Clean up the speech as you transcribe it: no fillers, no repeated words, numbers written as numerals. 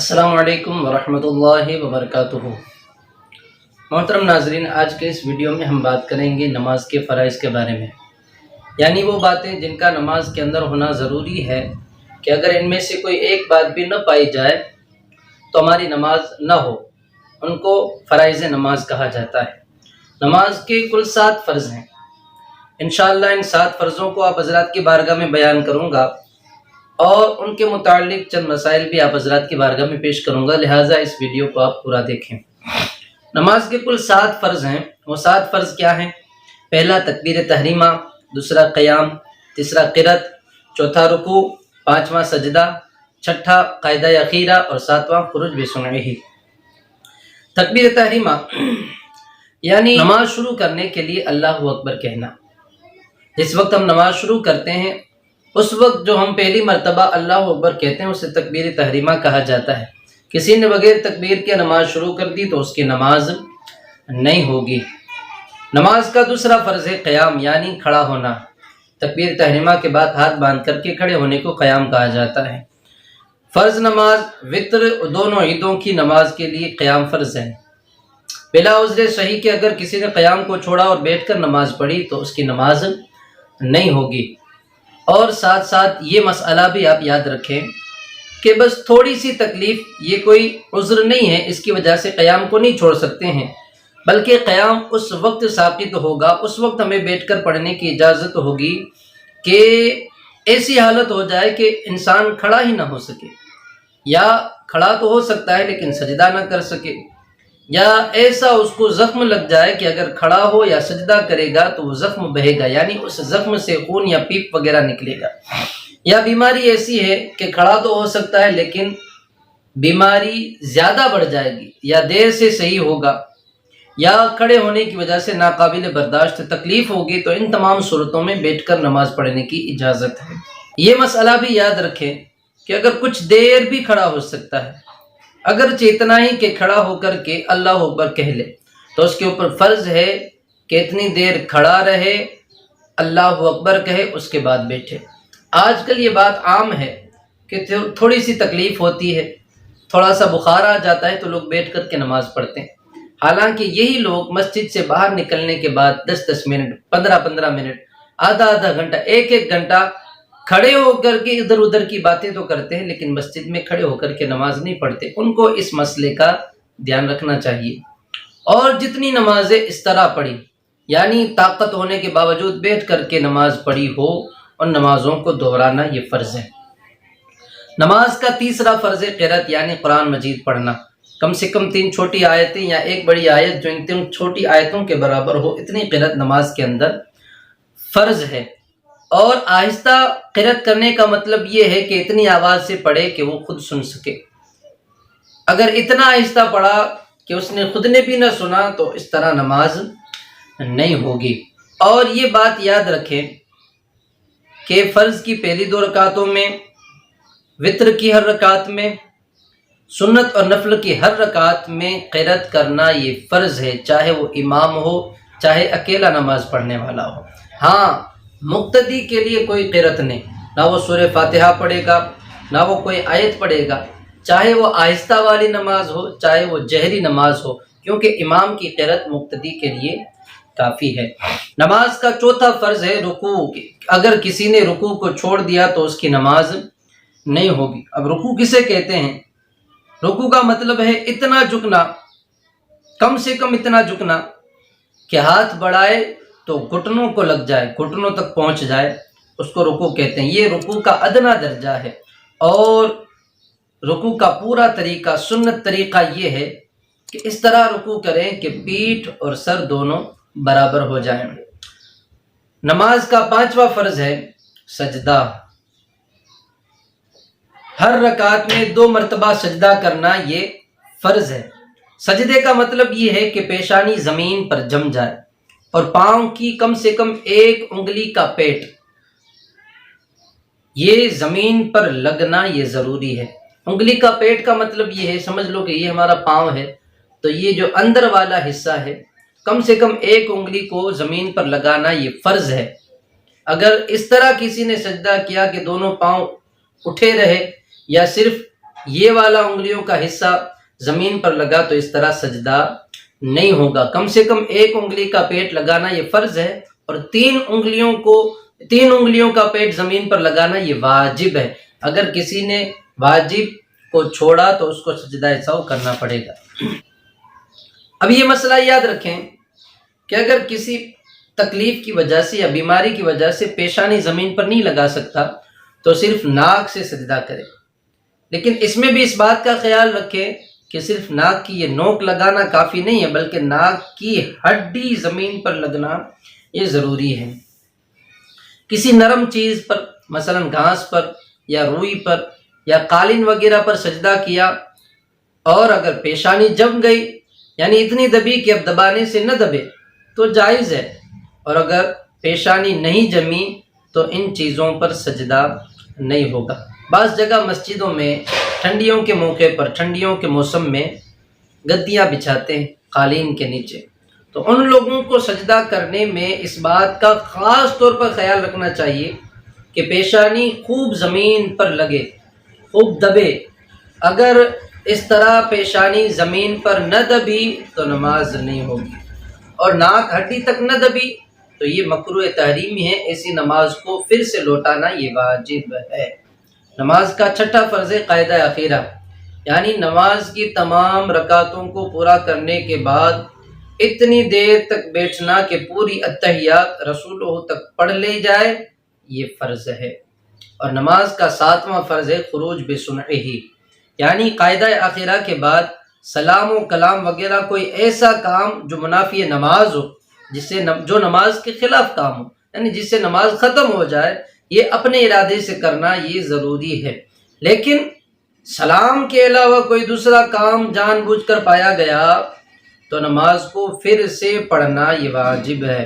السلام علیکم ورحمۃ اللہ وبرکاتہ۔ محترم ناظرین، آج کے اس ویڈیو میں ہم بات کریں گے نماز کے فرائض کے بارے میں، یعنی وہ باتیں جن کا نماز کے اندر ہونا ضروری ہے کہ اگر ان میں سے کوئی ایک بات بھی نہ پائی جائے تو ہماری نماز نہ ہو، ان کو فرائض نماز کہا جاتا ہے۔ نماز کے کل 7 فرض ہیں۔ انشاءاللہ ان 7 فرضوں کو آپ حضرات کی بارگاہ میں بیان کروں گا اور ان کے متعلق چند مسائل بھی آپ حضرات کی بارگاہ میں پیش کروں گا، لہٰذا اس ویڈیو کو آپ پورا دیکھیں۔ نماز کے کل 7 فرض ہیں۔ وہ 7 فرض کیا ہیں؟ پہلا تکبیر تحریمہ، دوسرا قیام، تیسرا قرأت، چوتھا رکوع، پانچواں سجدہ، چھٹا قاعدہ اخیرہ اور ساتواں خروج بسنعہ۔ تکبیر تحریمہ یعنی نماز شروع کرنے کے لیے اللہ اکبر کہنا۔ جس وقت ہم نماز شروع کرتے ہیں اس وقت جو ہم پہلی مرتبہ اللہ اکبر کہتے ہیں اسے تکبیر تحریمہ کہا جاتا ہے۔ کسی نے بغیر تکبیر کے نماز شروع کر دی تو اس کی نماز نہیں ہوگی۔ نماز کا دوسرا فرض ہے قیام، یعنی کھڑا ہونا۔ تکبیر تحریمہ کے بعد ہاتھ باندھ کر کے کھڑے ہونے کو قیام کہا جاتا ہے۔ فرض نماز، وتر، دونوں عیدوں کی نماز کے لیے قیام فرض ہے۔ بلا عذر صحیح کہ اگر کسی نے قیام کو چھوڑا اور بیٹھ کر نماز پڑھی تو اس کی نماز نہیں ہوگی۔ اور ساتھ ساتھ یہ مسئلہ بھی آپ یاد رکھیں کہ بس تھوڑی سی تکلیف یہ کوئی عذر نہیں ہے، اس کی وجہ سے قیام کو نہیں چھوڑ سکتے ہیں، بلکہ قیام اس وقت ساقط ہوگا، اس وقت ہمیں بیٹھ کر پڑھنے کی اجازت ہوگی کہ ایسی حالت ہو جائے کہ انسان کھڑا ہی نہ ہو سکے، یا کھڑا تو ہو سکتا ہے لیکن سجدہ نہ کر سکے، یا ایسا اس کو زخم لگ جائے کہ اگر کھڑا ہو یا سجدہ کرے گا تو وہ زخم بہے گا، یعنی اس زخم سے خون یا پیپ وغیرہ نکلے گا، یا بیماری ایسی ہے کہ کھڑا تو ہو سکتا ہے لیکن بیماری زیادہ بڑھ جائے گی، یا دیر سے صحیح ہوگا، یا کھڑے ہونے کی وجہ سے ناقابل برداشت تکلیف ہوگی، تو ان تمام صورتوں میں بیٹھ کر نماز پڑھنے کی اجازت ہے۔ یہ مسئلہ بھی یاد رکھیں کہ اگر کچھ دیر بھی کھڑا ہو سکتا ہے، اگرچہ اتنا ہی کہ کھڑا ہو کر کے اللہ اکبر کہہ لے، تو اس کے اوپر فرض ہے کہ اتنی دیر کھڑا رہے، اللہ اکبر کہے، اس کے بعد بیٹھے۔ آج کل یہ بات عام ہے کہ تھوڑی سی تکلیف ہوتی ہے، تھوڑا سا بخار آ جاتا ہے تو لوگ بیٹھ کر کے نماز پڑھتے ہیں، حالانکہ یہی لوگ مسجد سے باہر نکلنے کے بعد 10-10 منٹ، 15-15 منٹ، آدھا گھنٹہ، ایک گھنٹہ کھڑے ہو کر کے ادھر ادھر کی باتیں تو کرتے ہیں لیکن مسجد میں کھڑے ہو کر کے نماز نہیں پڑھتے۔ ان کو اس مسئلے کا دھیان رکھنا چاہیے، اور جتنی نمازیں اس طرح پڑھی، یعنی طاقت ہونے کے باوجود بیٹھ کر کے نماز پڑھی ہو، ان نمازوں کو دہرانا یہ فرض ہے۔ نماز کا تیسرا فرض ہے قرأت، یعنی قرآن مجید پڑھنا۔ کم سے کم 3 چھوٹی آیتیں یا ایک بڑی آیت جو ان 3 چھوٹی آیتوں کے برابر ہو، اتنی قرأت نماز کے اندر فرض ہے۔ اور آہستہ قرأت کرنے کا مطلب یہ ہے کہ اتنی آواز سے پڑھے کہ وہ خود سن سکے۔ اگر اتنا آہستہ پڑھا کہ اس نے خود نے بھی نہ سنا تو اس طرح نماز نہیں ہوگی۔ اور یہ بات یاد رکھیں کہ فرض کی پہلی 2 رکعتوں میں، وتر کی ہر رکعت میں، سنت اور نفل کی ہر رکعت میں قرأت کرنا یہ فرض ہے، چاہے وہ امام ہو چاہے اکیلا نماز پڑھنے والا ہو۔ ہاں، مقتدی کے لیے کوئی قرأت نہیں، نہ وہ سورہ فاتحہ پڑھے گا نہ وہ کوئی آیت پڑھے گا، چاہے وہ آہستہ والی نماز ہو چاہے وہ جہری نماز ہو، کیونکہ امام کی قرأت مقتدی کے لیے کافی ہے۔ نماز کا چوتھا فرض ہے رکوع۔ اگر کسی نے رکوع کو چھوڑ دیا تو اس کی نماز نہیں ہوگی۔ اب رکوع کسے کہتے ہیں؟ رکوع کا مطلب ہے اتنا جھکنا، کم سے کم اتنا جھکنا کہ ہاتھ بڑھائے تو گھٹنوں کو لگ جائے، گھٹنوں تک پہنچ جائے، اس کو رکوع کہتے ہیں۔ یہ رکوع کا ادنا درجہ ہے، اور رکوع کا پورا طریقہ، سنت طریقہ یہ ہے کہ اس طرح رکوع کریں کہ پیٹھ اور سر دونوں برابر ہو جائیں۔ نماز کا 5واں فرض ہے سجدہ۔ ہر رکعت میں 2 مرتبہ سجدہ کرنا یہ فرض ہے۔ سجدے کا مطلب یہ ہے کہ پیشانی زمین پر جم جائے اور پاؤں کی کم سے کم 1 انگلی کا پیٹ یہ زمین پر لگنا یہ ضروری ہے۔ انگلی کا پیٹ کا مطلب یہ ہے، سمجھ لو کہ یہ ہمارا پاؤں ہے، تو یہ جو اندر والا حصہ ہے کم سے کم 1 انگلی کو زمین پر لگانا یہ فرض ہے۔ اگر اس طرح کسی نے سجدہ کیا کہ دونوں پاؤں اٹھے رہے یا صرف یہ والا انگلیوں کا حصہ زمین پر لگا تو اس طرح سجدہ نہیں ہوگا. کم سے کم ایک انگلی کا پیٹ لگانا یہ فرض ہے، اور تین انگلیوں کا پیٹ زمین پر لگانا یہ واجب ہے. اگر کسی نے واجب کو چھوڑا تو اس کو سجدہ سہو کرنا پڑے گا. اب یہ مسئلہ یاد رکھیں کہ اگر کسی تکلیف کی وجہ سے یا بیماری کی وجہ سے پیشانی زمین پر نہیں لگا سکتا تو صرف ناک سے سجدہ کرے. لیکن اس میں بھی اس بات کا خیال رکھے کہ صرف ناک کی یہ نوک لگانا کافی نہیں ہے، بلکہ ناک کی ہڈی زمین پر لگنا یہ ضروری ہے. کسی نرم چیز پر مثلا گھاس پر یا روئی پر یا قالین وغیرہ پر سجدہ کیا اور اگر پیشانی جم گئی یعنی اتنی دبی کہ اب دبانے سے نہ دبے تو جائز ہے، اور اگر پیشانی نہیں جمی تو ان چیزوں پر سجدہ نہیں ہوگا. بعض جگہ مسجدوں میں ٹھنڈیوں کے موقع پر، ٹھنڈیوں کے موسم میں گدیاں بچھاتے ہیں قالین کے نیچے، تو ان لوگوں کو سجدہ کرنے میں اس بات کا خاص طور پر خیال رکھنا چاہیے کہ پیشانی خوب زمین پر لگے، خوب دبے. اگر اس طرح پیشانی زمین پر نہ دبی تو نماز نہیں ہوگی، اور ناک ہڈی تک نہ دبی تو یہ مکروہ تحریمی ہے. ایسی نماز کو پھر سے لوٹانا یہ واجب ہے. نماز کا چھٹا فرض ہے قاعدہ اخیرہ، یعنی نماز کی تمام رکعتوں کو پورا کرنے کے بعد اتنی دیر تک بیٹھنا کہ پوری اتحیات رسولہ تک پڑھ لے جائے، یہ فرض ہے. اور نماز کا ساتواں فرض ہے خروج بسنعہ، یعنی قاعدہ اخیرہ کے بعد سلام و کلام وغیرہ کوئی ایسا کام جو منافی نماز ہو، جو نماز کے خلاف کام ہو، یعنی جس سے نماز ختم ہو جائے، یہ اپنے ارادے سے کرنا یہ ضروری ہے. لیکن سلام کے علاوہ کوئی دوسرا کام جان بوجھ کر پایا گیا تو نماز کو پھر سے پڑھنا یہ واجب ہے.